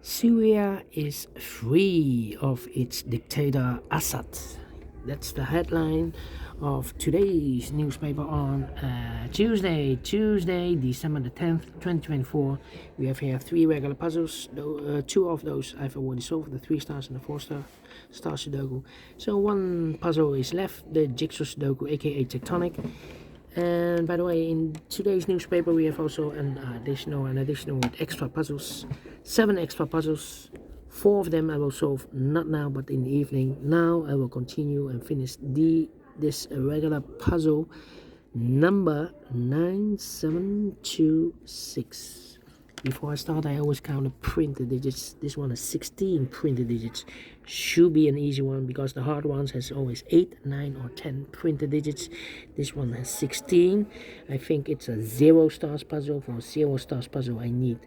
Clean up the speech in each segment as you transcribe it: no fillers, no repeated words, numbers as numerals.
Syria is free of its dictator Assad. That's the headline of today's newspaper on Tuesday, December the 10th, 2024. We have here 3 regular puzzles. Two of those I've already solved, the 3 stars and the 4-star Sudoku. So one puzzle is left, the JigSaw Sudoku, aka Tectonic. And by the way, in today's newspaper we have also an additional with extra puzzles, 7 extra puzzles. 4 of them I will solve not now but in the evening. Now I will continue and finish this regular puzzle number 9726. Before I start, I always count the printed digits. This one has 16 printed digits. Should be an easy one because the hard ones has always 8, 9 or 10 printed digits. This one has 16. I think it's a 0 stars puzzle. For a 0 stars puzzle I need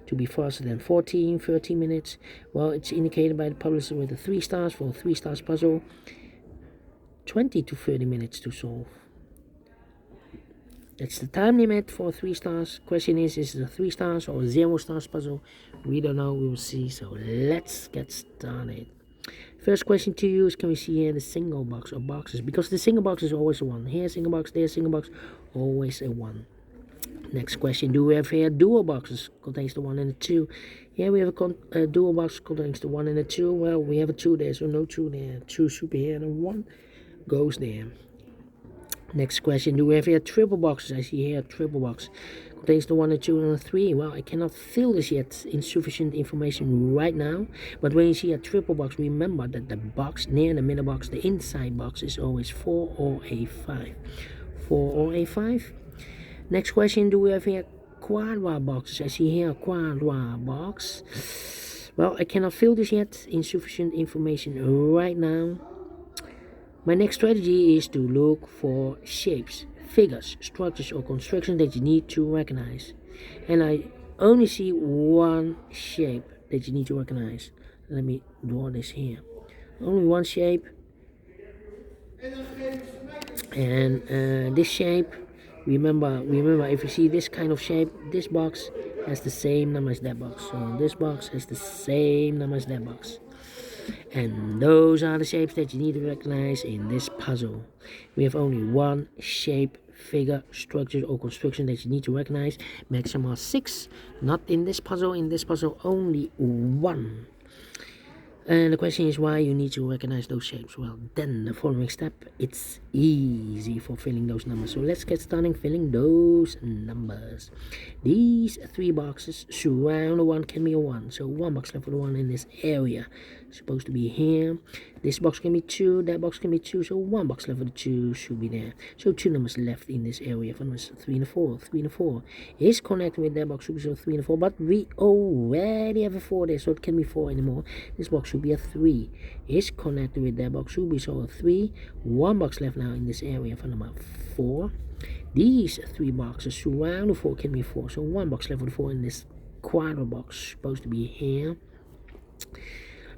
to be faster than 30 minutes. Well, it's indicated by the publisher with the 3 stars. For a 3 stars puzzle, 20 to 30 minutes to solve. That's the time limit for 3 stars. Question is it a 3 stars or a 0 stars puzzle? We don't know, we will see. So let's get started. First question to you is, can we see here the single box or boxes? Because the single box is always a 1. Here single box, there single box, always a 1. Next question, do we have here dual boxes? Contains the 1 and the 2. Here we have a dual box contains the 1 and the 2. Well, we have a 2 there, so no 2 there. 2 should be here and 1 goes there. Next question, do we have here triple boxes? I see here a triple box. Contains the 1, and 2, and 3. Well, I cannot fill this yet. Insufficient information right now. But when you see a triple box, remember that the box near the middle box, the inside box, is always 4 or a 5. 4 or a 5. Next question, do we have here quadra boxes? I see here a quadra box. Well, I cannot fill this yet. Insufficient information right now. My next strategy is to look for shapes, figures, structures or constructions that you need to recognize. And I only see one shape that you need to recognize. Let me draw this here. Only one shape. And this shape, remember if you see this kind of shape, this box has the same number as that box. So this box has the same number as that box. And those are the shapes that you need to recognize in this puzzle. We have only one shape, figure, structure or construction that you need to recognize. Maximum 6. Not in this puzzle. In this puzzle only 1. And the question is why you need to recognize those shapes. Well, then the following step, it's easy for filling those numbers. So let's get started filling those numbers. These 3 boxes surround the 1 can be a 1. So 1 box left for the 1 in this area. It's supposed to be here. This box can be 2, that box can be 2. So 1 box left for the 2 should be there. So 2 numbers left in this area for numbers 3 and 4. 3 and 4 is connected with that box, should be so 3 and 4. But we already have a 4 there, so it can't be 4 anymore. This box should be a 3. Is connected with that box, should be so a 3. 1 box left now in this area for number 4. These 3 boxes surround the 4 can be 4. So 1 box left for the 4 in this quadra box, supposed to be here.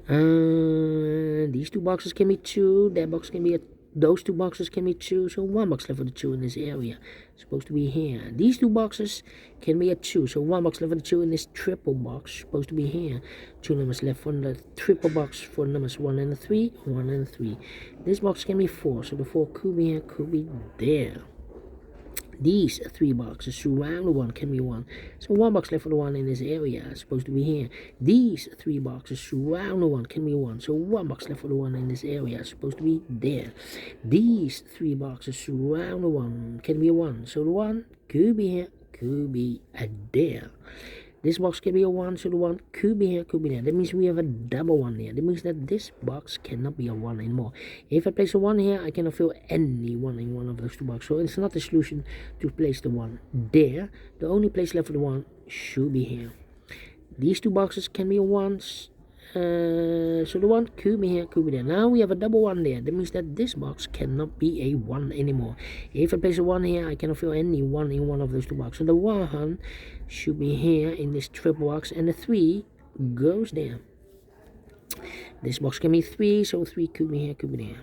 These 2 boxes can be 2. That box can be those 2 boxes can be 2. So 1 box left for the 2 in this area. Supposed to be here. These 2 boxes can be a 2. So 1 box left for the 2 in this triple box. Supposed to be here. 2 numbers left for the triple box for numbers 1 and 3. 1 and 3. This box can be 4. So the 4 could be here, could be there. These 3 boxes surround the 1 can be 1. So 1 box left for the 1 in this area. It's supposed to be here. These 3 boxes surround the 1 can be 1. So 1 box left for the 1 in this area. It's supposed to be there. These 3 boxes surround the 1 can be 1. So the 1 could be here, could be there. This box can be a 1, so the 1 could be here, could be there. That means we have a double 1 there. That means that this box cannot be a 1 anymore. If I place a 1 here, I cannot fill any 1 in one of those 2 boxes. So it's not a solution to place the 1 there. The only place left for the 1 should be here. These 2 boxes can be a 1s. So the 1 could be here, could be there. Now we have a double 1 there. That means that this box cannot be a 1 anymore. If I place a 1 here, I cannot fill any 1 in one of those 2 boxes. So the 1 should be here in this triple box, and the 3 goes there. This box can be 3, so 3 could be here, could be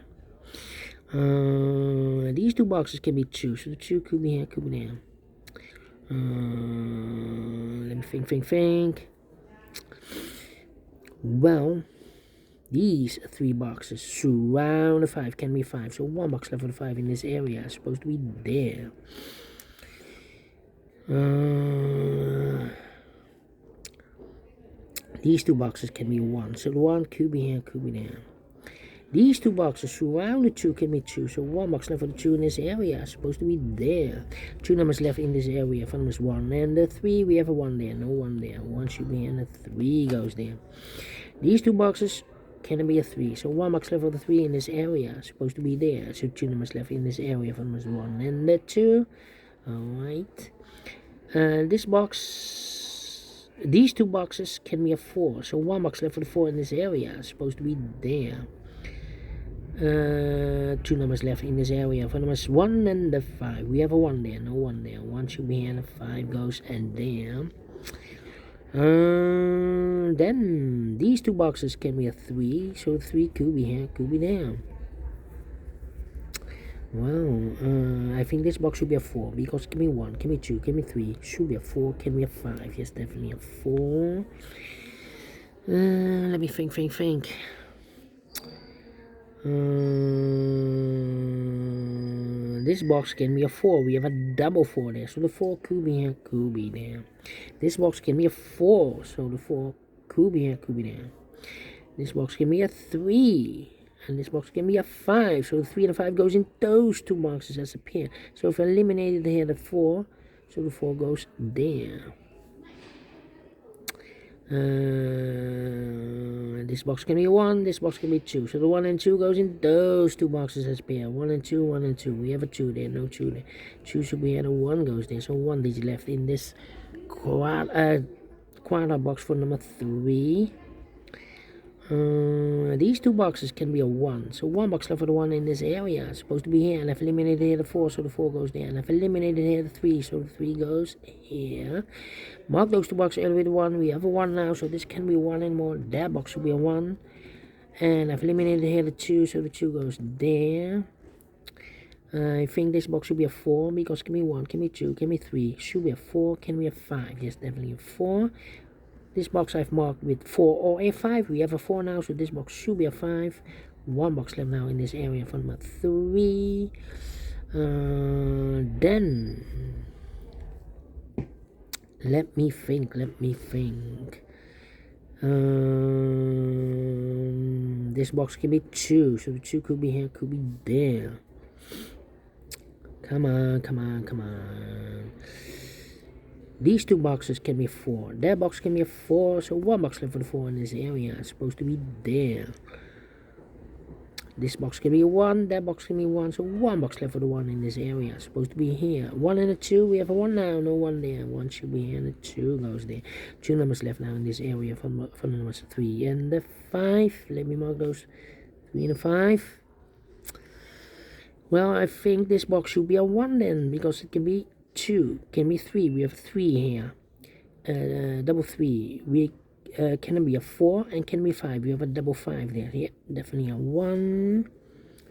there. These 2 boxes can be 2, so the 2 could be here, could be there. Let me think. Well, these 3 boxes surround the 5 can be 5. So 1 box left for the 5 in this area. It's supposed to be there. These 2 boxes can be 1. So the 1 could be here, could be there. These 2 boxes surround the 2 can be 2. So 1 box left for the 2 in this area. It's supposed to be there. 2 numbers left in this area. For numbers 1 and the 3. We have a 1 there. No 1 there. 1 should be here and the 3 goes there. These 2 boxes can be a 3. So 1 box left for the 3 in this area. It's supposed to be there. So 2 numbers left in this area. For numbers 1 and the 2. Alright. This box, these 2 boxes can be a 4. So 1 box left for the 4 in this area. It's supposed to be there. 2 numbers left in this area. For numbers 1 and the 5. We have a 1 there. No 1 there. 1 should be here and the 5 goes and there. Then these 2 boxes can be a 3. So 3 could be here, could be there. Well, I think this box should be a 4 because give me 1, give me 2, give me 3. Should be a 4, can be a 5. Yes, definitely a 4. Let me think. This box can be a 4. We have a double 4 there. So the 4 could be here, could be there. This box can be a 4. So the 4 could be here, could be there. This box can be a 3. And this box can be a 5. So the 3 and the 5 goes in those 2 boxes as a pair. So if I eliminated here the 4, so the 4 goes there. This box can be a 1, this box can be 2. So the 1 and 2 goes in those 2 boxes as a pair. 1 and 2, 1 and 2. We have a 2 there, no 2 there. 2 should be here, the 1 goes there. So 1 digit left in this quarter box for number 3. These 2 boxes can be a 1. So 1 box left for the 1 in this area. It's supposed to be here. And I've eliminated here the 4, so the 4 goes there. And I've eliminated here the 3, so the 3 goes here. Mark those 2 boxes earlier with 1. We have a 1 now, so this can be 1 and more. That box should be a 1. And I've eliminated here the 2, so the 2 goes there. I think this box should be a 4 because give me 1, give me 2, give me 3. Should be a 4, can be a 5. Yes, definitely a 4. This box I've marked with 4 or a 5. We have a 4 now, so this box should be a 5. 1 box left now in this area for number 3. Then let me think. This box can be 2, so the 2 could be here, could be there. Come on. These 2 boxes can be 4. That box can be a 4. So 1 box left for the 4 in this area. It's supposed to be there. This box can be a 1. That box can be 1. So 1 box left for the 1 in this area. It's supposed to be here. 1 and a 2. We have a 1 now. No 1 there. 1 should be here and a 2 goes there. 2 numbers left now in this area for the numbers 3 and the 5. Let me mark those 3 and a 5. Well, I think this box should be a 1 then because it can be 2, can be 3. We have 3 here. Double 3. We can it be a 4 and can be 5. We have a double 5 there. Yeah, definitely a 1.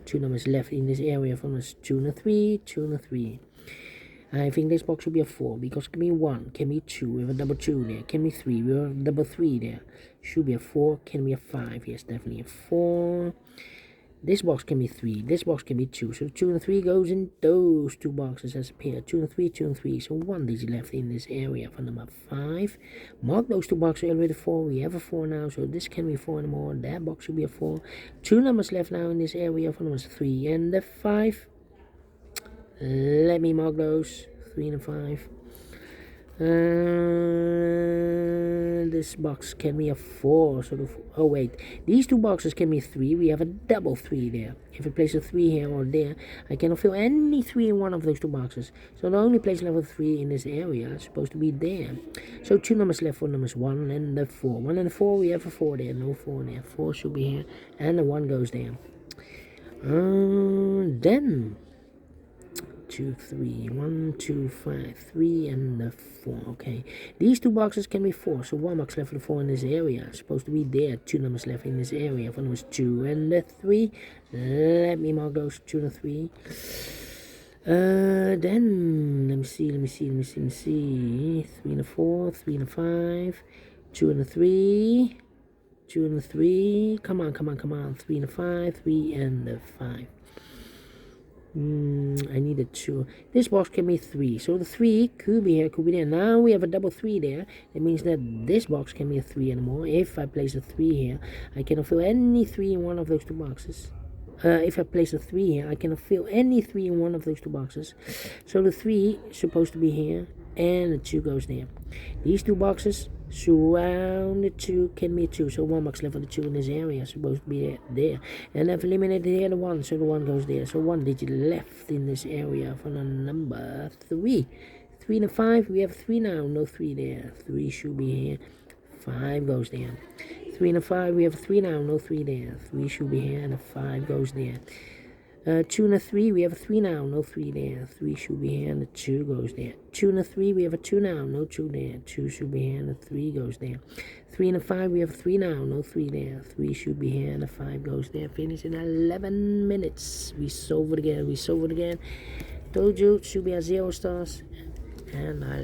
2 numbers left in this area from us. 2 and a 3, 2 and a 3. I think this box should be a 4 because can be 1, can be 2. We have a double 2 there. Can be 3. We have a double 3 there. Should be a 4, can be a 5. Yes, definitely a 4. This box can be 3. This box can be 2. So 2 and 3 goes in those 2 boxes as a pair. 2 and 3, 2 and 3. So 1 digit left in this area for number 5. Mark those 2 boxes earlier with a 4. We have a 4 now. So this can be 4 and more. That box should be a 4. 2 numbers left now in this area for numbers 3 and the 5. Let me mark those. 3 and 5. This box can be a 4. So oh wait, these 2 boxes can be 3. We have a double 3 there. If I place a 3 here or there, I cannot fill any 3 in one of those 2 boxes. So the only place level 3 in this area is supposed to be there. So 2 numbers left for numbers 1 and the 4. 1 and the 4, we have a 4 there. No 4 there. 4 should be here. And the 1 goes there. Then 2, 3, 1, 2, 5, 3, and the 4. Okay, these 2 boxes can be 4. So 1 box left for the 4 in this area. It's supposed to be there. 2 numbers left in this area. For numbers 2 and the 3. Let me mark those 2 and the 3. Then let me see. 3 and the 4, 3 and the 5, 2 and the 3. 2 and a 3. Come on. 3 and a 5. 3 and a 5. I need a 2. This box can be 3. So the 3 could be here, could be there. Now we have a double 3 there. That means that this box can be a 3 anymore. If I place a 3 here, I cannot fill any 3 in one of those two boxes. If I place a 3 here, I cannot fill any 3 in one of those two boxes. So the 3 is supposed to be here, and the 2 goes there. These two boxes surround the 2 can be a 2. So 1 box left for the 2 in this area, supposed to be there. And I've eliminated here the 1, so the 1 goes there. So 1 digit left in this area for the number 3. 3 and a 5, we have 3 now, no 3 there. 3 should be here. 5 goes there. 3 and a 5, we have 3 now, no 3 there. 3 should be here, and a 5 goes there. 2 and a 3, we have a 3 now, no 3 there. 3 should be here, and the 2 goes there. 2 and a 3, we have a 2 now, no 2 there. 2 should be here, and the 3 goes there. 3 and a 5, we have a 3 now, no 3 there. 3 should be here, and the 5 goes there. Finish in 11 minutes. We solve it again. Told you, it should be at 0 stars. And I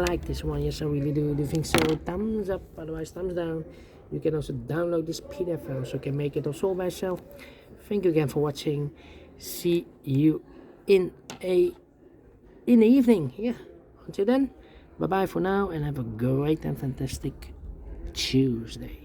like this one, yes I really do. Do you think so? Thumbs up, otherwise thumbs down. You can also download this PDF file so you can make it also by yourself. Thank you again for watching. See you in the evening. Yeah. Until then, bye bye for now, and have a great and fantastic Tuesday.